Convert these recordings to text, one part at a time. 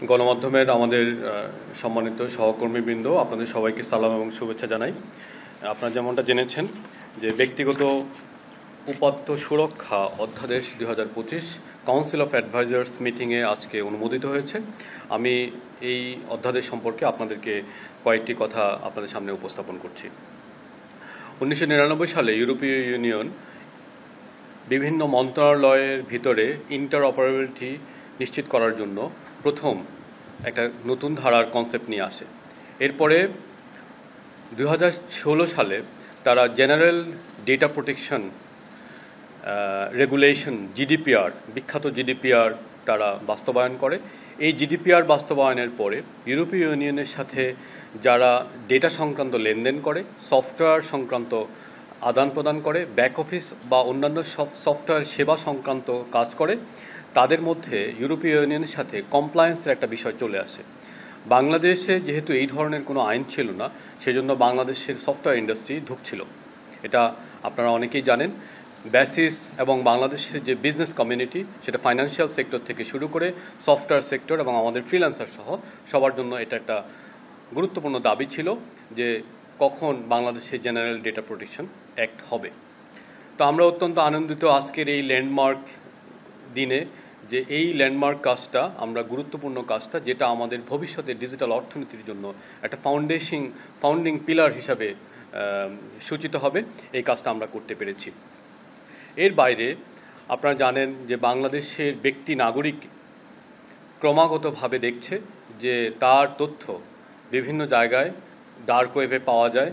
গণমাধ্যমের আমাদের সম্মানিত সহকর্মীবৃন্দ, আপনাদের সবাইকে সালাম এবং শুভেচ্ছা জানাই। আপনারা যেমনটা জেনেছেন যে ব্যক্তিগত উপাত্ত সুরক্ষা অধ্যাদেশ 2025 কাউন্সিল অফ অ্যাডভাইজার্স মিটিংয়ে আজকে অনুমোদিত হয়েছে। আমি এই অধ্যাদেশ সম্পর্কে আপনাদেরকে কয়েকটি কথা আপনাদের সামনে উপস্থাপন করছি। 1999 সালে ইউরোপীয় ইউনিয়ন বিভিন্ন মন্ত্রণালয়ের ভিতরে ইন্টার অপারেবিলিটি নিশ্চিত করার জন্য প্রথম একটা নতুন ধারার কনসেপ্ট নিয়ে আসে। এরপরে 2016 সালে তারা general data protection regulation GDPR, বিখ্যাত জিডিপিআর তারা বাস্তবায়ন করে। এই জিডিপিআর বাস্তবায়নের পরে ইউরোপীয় ইউনিয়নের সাথে যারা ডেটা সংক্রান্ত লেনদেন করে, সফটওয়্যার সংক্রান্ত আদান প্রদান করে, ব্যাক অফিস বা অন্যান্য সফটওয়্যার সেবা সংক্রান্ত কাজ করে, তাদের মধ্যে ইউরোপীয় ইউনিয়নের সাথে কমপ্লায়েন্সের একটা বিষয় চলে আসে। বাংলাদেশে যেহেতু এই ধরনের কোনো আইন ছিল না, সেজন্য বাংলাদেশের সফটওয়্যার ইন্ডাস্ট্রি ঢুকছিল। এটা আপনারা অনেকেই জানেন। বেসিস এবং বাংলাদেশের যে বিজনেস কমিউনিটি, সেটা ফাইন্যান্সিয়াল সেক্টর থেকে শুরু করে সফটওয়্যার সেক্টর এবং আমাদের ফ্রিল্যান্সার সহ সবার জন্য এটা একটা গুরুত্বপূর্ণ দাবি ছিল যে কখন বাংলাদেশে জেনারেল ডেটা প্রোটেকশন অ্যাক্ট হবে। তো আমরা অত্যন্ত আনন্দিত আজকের এই ল্যান্ডমার্ক দিনে যে এই ল্যান্ডমার্ক কাজটা, আমরা গুরুত্বপূর্ণ কাজটা, যেটা আমাদের ভবিষ্যতে ডিজিটাল অর্থনীতির জন্য একটা ফাউন্ডিং পিলার হিসাবে সূচিত হবে, এই কাজটা আমরা করতে পেরেছি। এর বাইরে আপনারা জানেন যে বাংলাদেশের ব্যক্তি নাগরিক ক্রমাগতভাবে দেখছে যে তার তথ্য বিভিন্ন জায়গায় ডার্ক ওয়েবে পাওয়া যায়,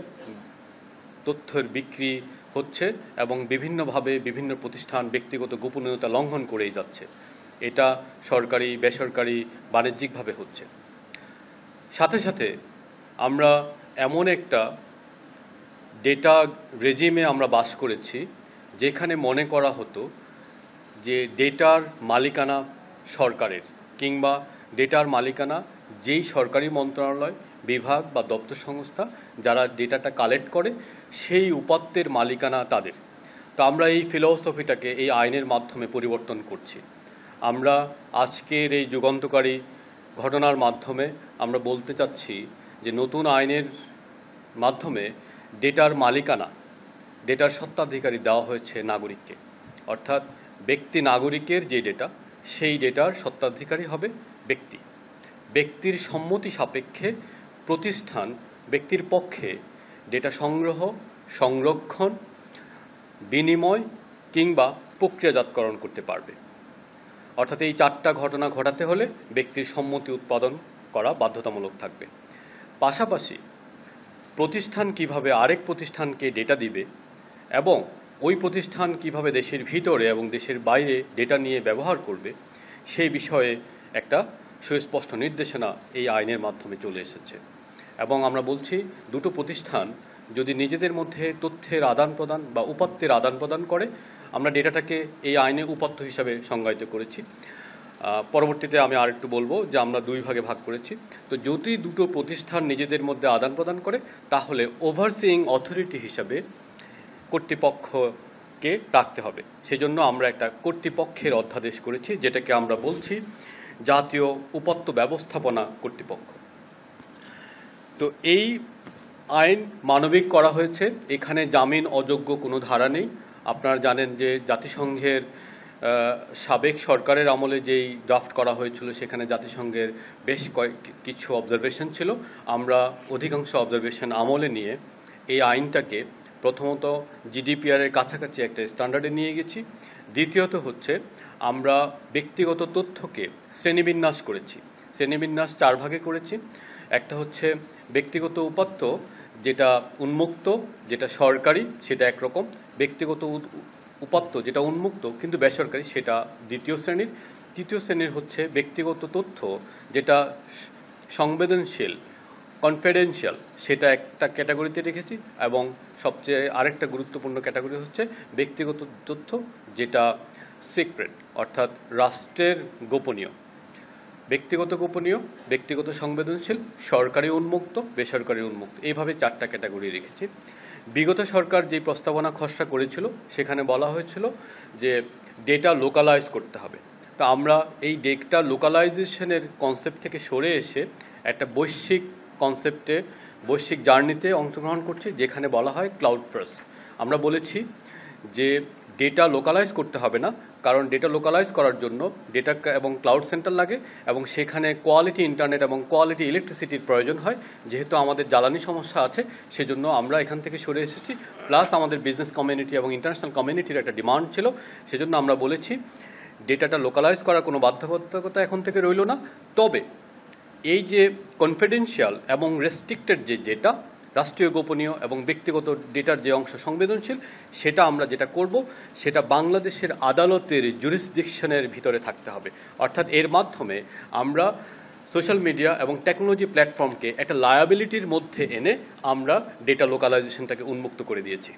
তথ্যের বিক্রি হচ্ছে এবং বিভিন্নভাবে বিভিন্ন প্রতিষ্ঠান ব্যক্তিগত গোপনীয়তা লঙ্ঘন করেই যাচ্ছে। এটা সরকারি, বেসরকারি, বাণিজ্যিকভাবে হচ্ছে। সাথে সাথে আমরা এমন একটা ডেটা রেজিমে আমরা বাস করেছি যেখানে মনে করা হতো যে ডেটার মালিকানা সরকারের, কিংবা ডেটার মালিকানা যেই সরকারি মন্ত্রণালয়, বিভাগ বা দপ্তর সংস্থা যারা ডেটাটা কালেক্ট করে, সেই উপাত্তের মালিকানা তাদের। তো আমরা এই ফিলসফিটাকে এই আইনের মাধ্যমে পরিবর্তন করছি। আমরা আজকের এই যুগান্তকারী ঘটনার মাধ্যমে আমরা বলতে চাচ্ছি যে নতুন আইনের মাধ্যমে ডেটার মালিকানা, ডেটার স্বত্বাধিকারী দেওয়া হয়েছে নাগরিককে। অর্থাৎ ব্যক্তি নাগরিকের যে ডেটা, সেই ডেটার স্বত্বাধিকারী হবে ব্যক্তি। ব্যক্তির সম্মতি সাপেক্ষে প্রতিষ্ঠান ব্যক্তির পক্ষে ডেটা সংগ্রহ, সংরক্ষণ, বিনিময় কিংবা প্রক্রিয়াজাতকরণ করতে পারবে। অর্থাৎ এই চারটা ঘটনা ঘটাতে হলে ব্যক্তির সম্মতি উৎপাদন করা বাধ্যতামূলক থাকবে। পাশাপাশি প্রতিষ্ঠান কিভাবে আরেক প্রতিষ্ঠানকে ডেটা দিবে এবং ওই প্রতিষ্ঠান কিভাবে দেশের ভিতরে এবং দেশের বাইরে ডেটা নিয়ে ব্যবহার করবে, সেই বিষয়ে একটা সুস্পষ্ট নির্দেশনা এই আইনের মাধ্যমে চলে এসেছে। এবং আমরা বলছি, দুটো প্রতিষ্ঠান যদি নিজেদের মধ্যে তথ্যের আদান প্রদান বা উপাত্তের আদান প্রদান করে, আমরা ডেটাটাকে এই আইনে উপাত্ত হিসাবে সংজ্ঞায়িত করেছি। পরবর্তীতে আমি আরেকটু বলবো যে আমরা দুই ভাগে ভাগ করেছি। তো যদি দুটো প্রতিষ্ঠান নিজেদের মধ্যে আদান প্রদান করে, তাহলে ওভারসিইং অথরিটি হিসাবে কর্তৃপক্ষকে রাখতে হবে। সেজন্য আমরা একটা কর্তৃপক্ষের অধ্যাদেশ করেছি, যেটাকে আমরা বলছি জাতীয় উপাত্ত ব্যবস্থাপনা কর্তৃপক্ষ। তো এই আইন মানবিক করা হয়েছে, এখানে জামিন অযোগ্য কোনো ধারা নেই। আপনারা জানেন যে জাতিসংঘের সাবেক সরকারের আমলে যেই ড্রাফট করা হয়েছিল, সেখানে জাতিসংঘের বেশ কিছু অবজারভেশন ছিল। আমরা অধিকাংশ অবজারভেশন আমলে নিয়ে এই আইনটাকে প্রথমত জিডিপিআরের কাছাকাছি একটা স্ট্যান্ডার্ডে নিয়ে গেছি। দ্বিতীয়ত হচ্ছে আমরা ব্যক্তিগত তথ্যকে শ্রেণীবিন্যাস করেছি। শ্রেণীবিন্যাস চার ভাগে করেছি। একটা হচ্ছে ব্যক্তিগত উপাত্ত, যেটা উন্মুক্ত, যেটা সরকারি, সেটা একরকম। ব্যক্তিগত উপাত্ত যেটা উন্মুক্ত কিন্তু বেসরকারি, সেটা দ্বিতীয় শ্রেণীর। তৃতীয় শ্রেণীর হচ্ছে ব্যক্তিগত তথ্য যেটা সংবেদনশীল, কনফিডেন্সিয়াল, সেটা একটা ক্যাটাগরিতে রেখেছি। এবং সবচেয়ে আরেকটা গুরুত্বপূর্ণ ক্যাটাগরি হচ্ছে ব্যক্তিগত তথ্য যেটা সিক্রেট, অর্থাৎ রাষ্ট্রের গোপনীয়। ব্যক্তিগত গোপনীয়, ব্যক্তিগত সংবেদনশীল, সরকারি উন্মুক্ত, বেসরকারি উন্মুক্ত, এইভাবে চারটা ক্যাটাগরি রেখেছি। বিগত সরকার যে প্রস্তাবনা খসড়া করেছিল, সেখানে বলা হয়েছিল যে ডেটা লোকালাইজ করতে হবে। তো আমরা এই ডেটা লোকালাইজেশনের কনসেপ্ট থেকে সরে এসে একটা বৈশ্বিক কনসেপ্টে, বৈশ্বিক জার্নিতে অংশগ্রহণ করছি, যেখানে বলা হয় ক্লাউড ফার্স্ট। আমরা বলেছি যে ডেটা লোকালাইজ করতে হবে না, কারণ ডেটা লোকালাইজ করার জন্য ডেটা এবং ক্লাউড সেন্টার লাগে, এবং সেখানে কোয়ালিটি ইন্টারনেট এবং কোয়ালিটি ইলেকট্রিসিটির প্রয়োজন হয়। যেহেতু আমাদের জ্বালানি সমস্যা আছে, সেজন্য আমরা এখান থেকে সরে এসেছি। প্লাস আমাদের বিজনেস কমিউনিটি এবং ইন্টারন্যাশনাল কমিউনিটির একটা ডিমান্ড ছিল, সেজন্য আমরা বলেছি ডেটাটা লোকালাইজ করার কোনো বাধ্যবাধকতা এখন থেকে রইল না। তবে এই যে কনফিডেন্সিয়াল এবং রেস্ট্রিক্টেড যে ডেটা, রাষ্ট্রীয় গোপনীয় এবং ব্যক্তিগত ডেটার যে অংশ সংবেদনশীল, সেটা আমরা যেটা করব সেটা বাংলাদেশের আদালতের জুরিসডিকশনের ভিতরে থাকতে হবে। অর্থাৎ এর মাধ্যমে আমরা সোশ্যাল মিডিয়া এবং টেকনোলজি প্ল্যাটফর্মকে একটা লায়াবিলিটির মধ্যে এনে আমরা ডেটা লোকালাইজেশনটাকে উন্মুক্ত করে দিয়েছি।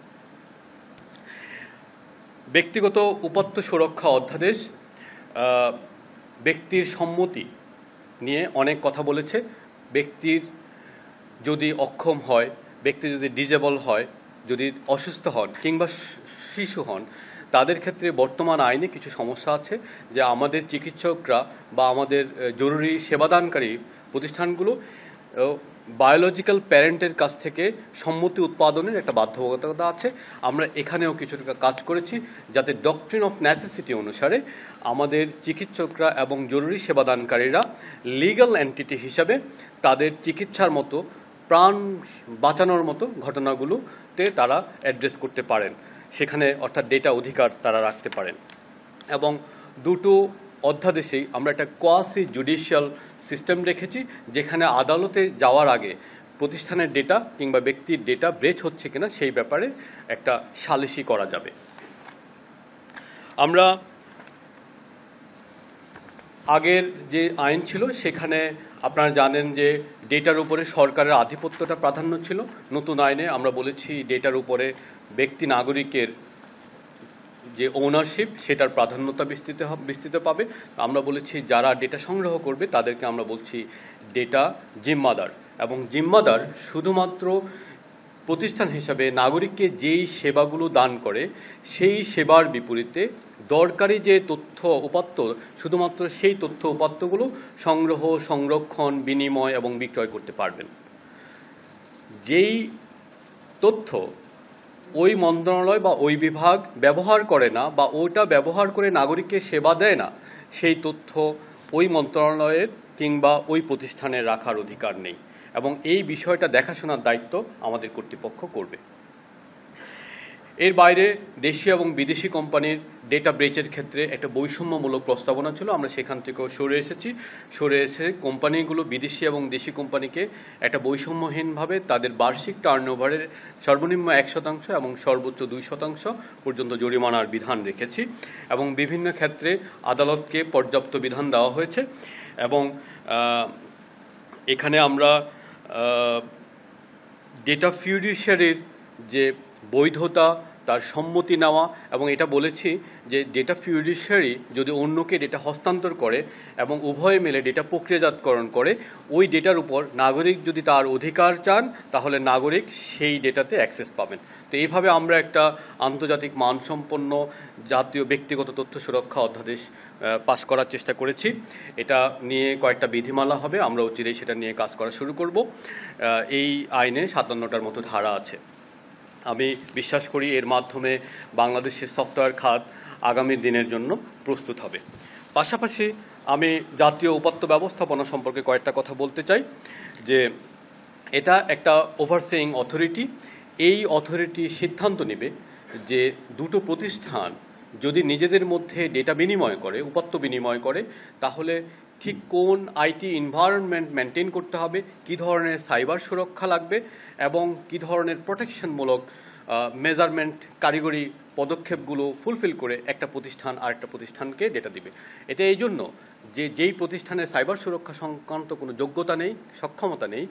ব্যক্তিগত উপাত্ত সুরক্ষা অধ্যাদেশ ব্যক্তির সম্মতি নিয়ে অনেক কথা বলেছে। ব্যক্তির যদি অক্ষম হয়, ব্যক্তি যদি ডিজেবল হয়, যদি অসুস্থ হন কিংবা শিশু হন, তাদের ক্ষেত্রে বর্তমান আইনে কিছু সমস্যা আছে, যে আমাদের চিকিৎসকরা বা আমাদের জরুরি সেবাদানকারী প্রতিষ্ঠানগুলো বায়োলজিক্যাল প্যারেন্টের কাছ থেকে সম্মতি উৎপাদনের একটা বাধ্যবাধকতা আছে। আমরা এখানেও কিছুটা কাজ করেছি, যাতে ডক্ট্রিন অফ নেসেসিটি অনুসারে আমাদের চিকিৎসকরা এবং জরুরি সেবাদানকারীরা লিগ্যাল এন্টিটি হিসাবে তাদের চিকিৎসার মতো, প্রাণ বাঁচানোর মতো ঘটনাগুলোতে তারা অ্যাড্রেস করতে পারেন, সেখানে অর্থাৎ ডেটা অধিকার তারা রাখতে পারেন। এবং দুটো অধ্যাদেশেই আমরা একটা কোয়াসি জুডিশিয়াল সিস্টেম রেখেছি, যেখানে আদালতে যাওয়ার আগে প্রতিষ্ঠানের ডেটা কিংবা ব্যক্তির ডেটা ব্রেচ হচ্ছে কিনা সেই ব্যাপারে একটা সালিসি করা যাবে। আমরা আগের যে আইন ছিল সেখানে আপনারা জানেন যে ডেটার উপরে সরকারের আধিপত্যটা প্রাধান্য ছিল। নতুন আইনে আমরা বলেছি ডেটার উপরে ব্যক্তি নাগরিকের যে ওনারশিপ সেটার প্রাধান্যতা বিস্তৃত পাবে। আমরা বলেছি যারা ডেটা সংগ্রহ করবে তাদেরকে আমরা বলছি ডেটা জিম্মাদার, এবং জিম্মাদার শুধুমাত্র প্রতিষ্ঠান হিসাবে নাগরিককে যেই সেবাগুলো দান করে সেই সেবার বিপরীতে দরকারি যে তথ্য উপাত্ত, শুধুমাত্র সেই তথ্য উপাত্তগুলো সংগ্রহ, সংরক্ষণ, বিনিময় এবং বিক্রয় করতে পারবেন। যেই তথ্য ওই মন্ত্রণালয় বা ওই বিভাগ ব্যবহার করে না বা ওইটা ব্যবহার করে নাগরিককে সেবা দেয় না, সেই তথ্য ওই মন্ত্রণালয়ের কিংবা ওই প্রতিষ্ঠানের রাখার অধিকার নেই, এবং এই বিষয়টা দেখাশোনার দায়িত্ব আমাদের কর্তৃপক্ষ করবে। এর বাইরে দেশি এবং বিদেশি কোম্পানির ডেটা ব্রেচের ক্ষেত্রে একটা বৈষম্যমূলক প্রস্তাবনা ছিল, আমরা সেখান থেকেও সরে এসে কোম্পানিগুলো বিদেশি এবং দেশি কোম্পানিকে একটা বৈষম্যহীনভাবে তাদের বার্ষিক টার্নওভারের সর্বনিম্ন 1% এবং সর্বোচ্চ 2% পর্যন্ত জরিমানার বিধান রেখেছি, এবং বিভিন্ন ক্ষেত্রে আদালতকে পর্যাপ্ত বিধান দেওয়া হয়েছে। এবং এখানে আমরা ডেটা ফিউডিশিয়ারির যে বৈধতা, তার সম্মতি নেওয়া, এবং এটা বলেছি যে ডেটা ফিউডিশিয়ারি যদি অন্যকে ডেটা হস্তান্তর করে এবং উভয়ে মিলে ডেটা প্রক্রিয়াজাতকরণ করে, ওই ডেটার উপর নাগরিক যদি তার অধিকার চান তাহলে নাগরিক সেই ডেটাতে অ্যাক্সেস পাবেন। তো এইভাবে আমরা একটা আন্তর্জাতিক মানসম্পন্ন জাতীয় ব্যক্তিগত তথ্য সুরক্ষা অধ্যাদেশ পাশ করার চেষ্টা করেছি। এটা নিয়ে কয়েকটা বিধিমালা হবে, আমরা অচিরেই সেটা নিয়ে কাজ করা শুরু করব। এই আইনে 57টার মতো ধারা আছে। আমি বিশ্বাস করি এর মাধ্যমে বাংলাদেশের সফটওয়্যার খাত আগামী দিনের জন্য প্রস্তুত হবে। পাশাপাশি আমি জাতীয় উপাত্ত ব্যবস্থাপনা সম্পর্কে কয়েকটা কথা বলতে চাই, যে এটা একটা ওভারসিইং অথরিটি। এই অথরিটি সিদ্ধান্ত নেবে যে দুটো প্রতিষ্ঠান যদি নিজেদের মধ্যে ডেটা বিনিময় করে, উপাত্ত বিনিময় করে, তাহলে ঠিক কোন আইটি এনভায়রনমেন্ট মেনটেন করতে হবে, কী ধরনের সাইবার সুরক্ষা লাগবে এবং কী ধরনের প্রোটেকশনমূলক মেজারমেন্ট, কারিগরি পদক্ষেপগুলো ফুলফিল করে একটা প্রতিষ্ঠান আরেকটা প্রতিষ্ঠানকে ডেটা দিবে। এটা এই জন্য যে যেই প্রতিষ্ঠানের সাইবার সুরক্ষা সংক্রান্ত কোনো যোগ্যতা নেই, সক্ষমতা নেই,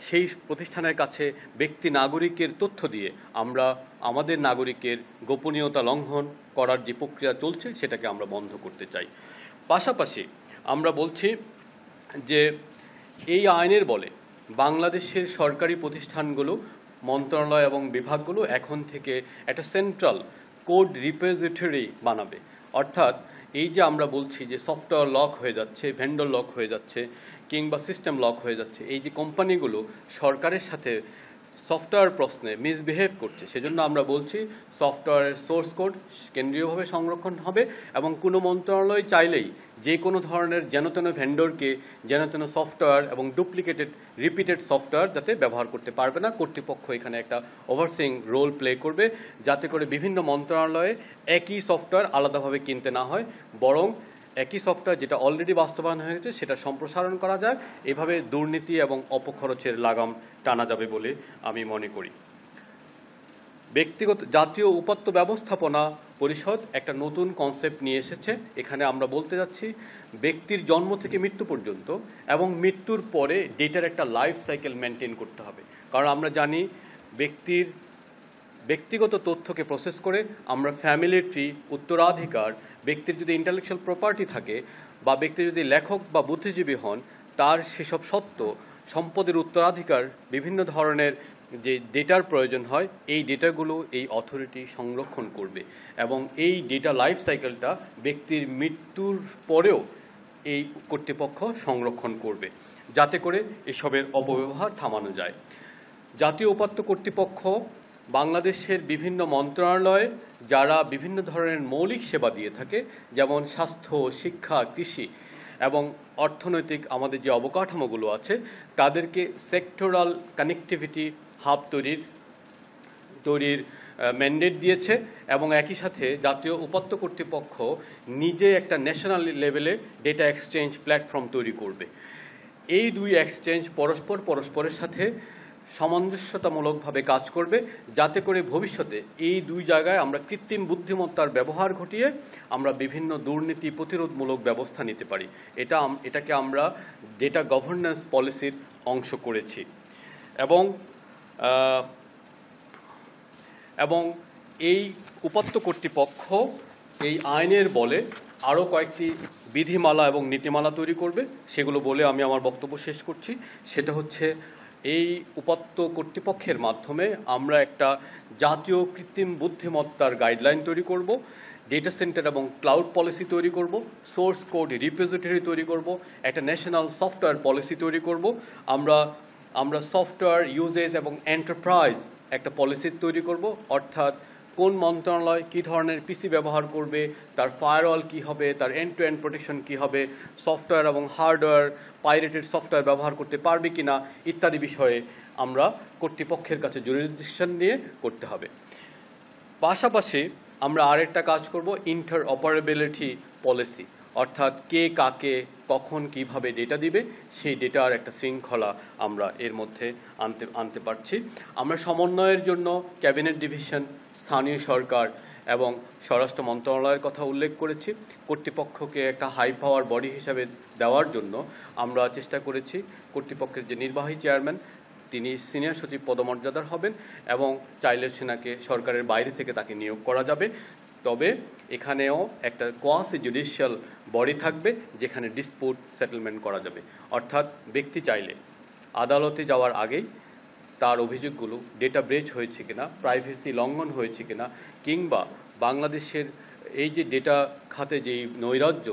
সেই প্রতিষ্ঠানের কাছে ব্যক্তি নাগরিকের তথ্য দিয়ে আমরা আমাদের নাগরিকের গোপনীয়তা লঙ্ঘন করার যে প্রক্রিয়া চলছে সেটাকে আমরা বন্ধ করতে চাই। পাশাপাশি আমরা বলছি যে এই আইনের বলে বাংলাদেশের সরকারি প্রতিষ্ঠানগুলো, মন্ত্রণালয় এবং বিভাগগুলো এখন থেকে একটা সেন্ট্রাল কোড রিপোজিটরি বানাবে। অর্থাৎ এই যে আমরা বলছি যে সফটওয়্যার লক হয়ে যাচ্ছে, ভেন্ডর লক হয়ে যাচ্ছে, কিংবা সিস্টেম লক হয়ে যাচ্ছে, এই যে কোম্পানিগুলো সরকারের সাথে সফটওয়্যার প্রশ্নে মিসবিহেভ করছে, সেজন্য আমরা বলছি সফটওয়্যারের সোর্স কোড কেন্দ্রীয়ভাবে সংরক্ষণ হবে এবং কোনো মন্ত্রণালয় চাইলেই যে কোনো ধরনের যেন ভেন্ডরকে যেন সফটওয়্যার এবং ডুপ্লিকেটেড রিপিটেড সফটওয়্যার যাতে ব্যবহার করতে পারবে না। কর্তৃপক্ষ এখানে একটা ওভারসিং রোল প্লে করবে, যাতে করে বিভিন্ন মন্ত্রণালয়ে একই সফটওয়্যার আলাদাভাবে কিনতে না হয়, বরং একই সফটওয়্যার যেটা অলরেডি বাস্তবায়ন হয়েছে সেটা সম্প্রসারণ করা যায়। এভাবে দুর্নীতি এবং অপখরচের লাগাম টানা যাবে বলে আমি মনে করি। ব্যক্তিগত জাতীয় উপাত্ত ব্যবস্থাপনা পরিষদ একটা নতুন কনসেপ্ট নিয়ে এসেছে। এখানে আমরা বলতে যাচ্ছি ব্যক্তির জন্ম থেকে মৃত্যু পর্যন্ত এবং মৃত্যুর পরে ডেটার একটা লাইফ সাইকেল মেনটেন করতে হবে। কারণ আমরা জানি ব্যক্তিগত তথ্যকে প্রসেস করে আমরা ফ্যামিলি ট্রি, উত্তরাধিকার, ব্যক্তির যদি ইন্টেলেকচুয়াল প্রপার্টি থাকে বা ব্যক্তি যদি লেখক বা বুদ্ধিজীবী হন, তার সেসব সত্ত্ব সম্পদের উত্তরাধিকার বিভিন্ন ধরনের যে ডেটার প্রয়োজন হয়, এই ডেটাগুলো এই অথরিটি সংরক্ষণ করবে এবং এই ডেটা লাইফ সাইকেলটা ব্যক্তির মৃত্যুর পরেও এই কর্তৃপক্ষ সংরক্ষণ করবে, যাতে করে এসবের অপব্যবহার থামানো যায়। জাতীয় উপাত্ত কর্তৃপক্ষ বাংলাদেশের বিভিন্ন মন্ত্রণালয়ে যারা বিভিন্ন ধরনের মৌলিক সেবা দিয়ে থাকে, যেমন স্বাস্থ্য, শিক্ষা, কৃষি এবং অর্থনৈতিক আমাদের যে অবকাঠামোগুলো আছে, তাদেরকে সেক্টরাল কানেক্টিভিটি হাব তৈরির ম্যান্ডেট দিয়েছে এবং একই সাথে জাতীয় উপাত্ত কর্তৃপক্ষ নিজে একটা ন্যাশনাল লেভেলে ডেটা এক্সচেঞ্জ প্ল্যাটফর্ম তৈরি করবে। এই দুই এক্সচেঞ্জ পরস্পরের সাথে সামঞ্জস্যতামূলকভাবে কাজ করবে, যাতে করে ভবিষ্যতে এই দুই জায়গায় আমরা কৃত্রিম বুদ্ধিমত্তার ব্যবহার ঘটিয়ে আমরা বিভিন্ন দুর্নীতি প্রতিরোধমূলক ব্যবস্থা নিতে পারি। এটাকে আমরা ডেটা গভর্নেন্স পলিসির অংশ করেছি এবং এই উপাত্ত কর্তৃপক্ষ এই আইনের বলে আরও কয়েকটি বিধিমালা এবং নীতিমালা তৈরি করবে। সেগুলো বলে আমি আমার বক্তব্য শেষ করছি। সেটা হচ্ছে, এই উপাত্ত কর্তৃপক্ষের মাধ্যমে আমরা একটা জাতীয় কৃত্রিম বুদ্ধিমত্তার গাইডলাইন তৈরি করব, ডেটা সেন্টার এবং ক্লাউড পলিসি তৈরি করব, সোর্স কোড রিপোজিটরি তৈরি করব, একটা ন্যাশনাল সফটওয়্যার পলিসি তৈরি করব। আমরা সফটওয়্যার ইউজেজ এবং এন্টারপ্রাইজ একটা পলিসি তৈরি করব, অর্থাৎ কোন মন্ত্রণালয় কী ধরনের পিসি ব্যবহার করবে, তার ফায়ারওয়াল কী হবে, তার এন্ড টু এন্ড প্রোটেকশন কী হবে, সফটওয়্যার এবং হার্ডওয়্যার পাইরেটেড সফটওয়্যার ব্যবহার করতে পারবে কিনা ইত্যাদি বিষয়ে আমরা কর্তৃপক্ষের কাছে জুরিসডিকশন নিয়ে করতে হবে। পাশাপাশি আমরা আরেকটা কাজ করব, ইন্টার অপারেবিলিটি পলিসি, অর্থাৎ কে কাকে কখন কিভাবে ডেটা দিবে সেই ডেটার একটা শৃঙ্খলা আমরা এর মধ্যে আনতে পারছি। আমরা সমন্বয়ের জন্য ক্যাবিনেট ডিভিশন, স্থানীয় সরকার এবং স্বরাষ্ট্র মন্ত্রণালয়ের কথা উল্লেখ করেছি। কর্তৃপক্ষকে একটা হাই পাওয়ার বডি হিসাবে দেওয়ার জন্য আমরা চেষ্টা করেছি কর্তৃপক্ষের যে নির্বাহী চেয়ারম্যান তিনি সিনিয়র সচিব পদমর্যাদার হবেন এবং চাইলে সেনাকে সরকারের বাইরে থেকে তাকে নিয়োগ করা যাবে। তবে এখানেও একটা কোয়াসি জুডিশিয়াল বডি থাকবে যেখানে ডিসপুট সেটেলমেন্ট করা যাবে, অর্থাৎ ব্যক্তি চাইলে আদালতে যাওয়ার আগেই তার অভিযোগগুলো ডেটা ব্রেচ হয়েছে কিনা, প্রাইভেসি লঙ্ঘন হয়েছে কিনা, কিংবা বাংলাদেশের এই যে ডেটা খাতে যেই নৈরাজ্য,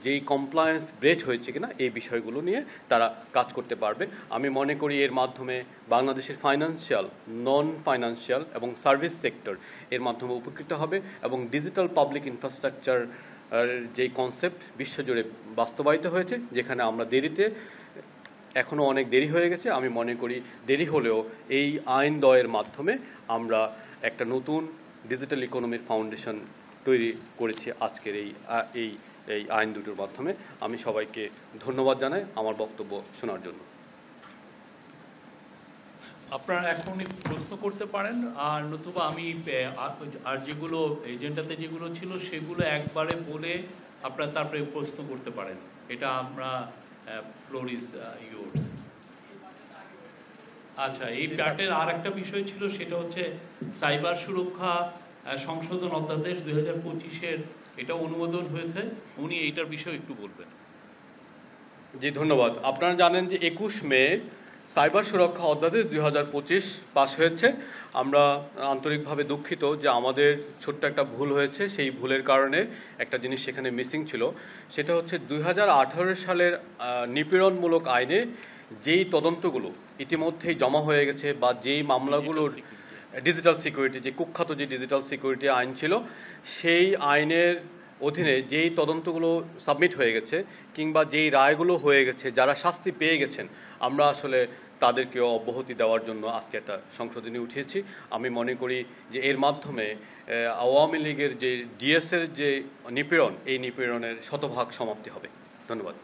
যেই কমপ্লায়েন্স ব্রেচ হয়েছে কিনা, এই বিষয়গুলো নিয়ে তারা কাজ করতে পারবে। আমি মনে করি এর মাধ্যমে বাংলাদেশের ফাইন্যান্সিয়াল, নন ফাইন্যান্সিয়াল এবং সার্ভিস সেক্টর এর মাধ্যমে উপকৃত হবে এবং ডিজিটাল পাবলিক ইনফ্রাস্ট্রাকচার যেই কনসেপ্ট বিশ্বজুড়ে বাস্তবায়িত হয়েছে, যেখানে আমরা এখনও অনেক দেরি হয়ে গেছে, আমি মনে করি দেরি হলেও এই আইন দয়ের মাধ্যমে আমরা একটা নতুন ডিজিটাল ইকোনমির ফাউন্ডেশন তৈরি করেছি আজকের এই আইন দুটোর মাধ্যমে। আমি সবাইকে ধন্যবাদ জানাই আমার বক্তব্য শোনার জন্য। আপনারা এখন প্রশ্ন করতে পারেন, আর নতুবা আমি আর যেগুলো এজেন্ডাতে যেগুলো ছিল সেগুলো একবারে বলে আপনারা তারপরে প্রশ্ন করতে পারেন। এটা আমরা ফ্লোর ইজ ইয়োর্স। আচ্ছা, এই প্যাটের আর একটা বিষয় ছিল, সেটা হচ্ছে সাইবার সুরক্ষা সংশোধন অধ্যাদেশ 2025-এর, এটা অনুমোদন হয়েছে। উনি এইটার বিষয়ে একটু বলবেন। জি ধন্যবাদ। আপনারা জানেন যে 21 মে সাইবার সুরক্ষা অধ্যাদেশ 2025 পাস হয়েছে। আমরা আন্তরিকভাবে দুঃখিত যে আমাদের ছোট্ট একটা ভুল হয়েছে। সেই ভুলের কারণে একটা জিনিস সেখানে মিসিং ছিল, সেটা হচ্ছে 2018 সালের নিপীড়নমূলক আইনে যেই তদন্তগুলো ইতিমধ্যেই জমা হয়ে গেছে বা যেই মামলাগুলোর ডিজিটাল সিকিউরিটি, যে কুখ্যাত যে ডিজিটাল সিকিউরিটি আইন ছিল, সেই আইনের অধীনে যেই তদন্তগুলো সাবমিট হয়ে গেছে কিংবা যেই রায়গুলো হয়ে গেছে, যারা শাস্তি পেয়ে গেছেন, আমরা আসলে তাদেরকে অব্যাহতি দেওয়ার জন্য আজকে একটা সংশোধনী উঠিয়েছি। আমি মনে করি যে এর মাধ্যমে আওয়ামী লীগের যে ডিএসের যে নিপীড়ন, এই নিপীড়নের শতভাগ সমাপ্তি হবে। ধন্যবাদ।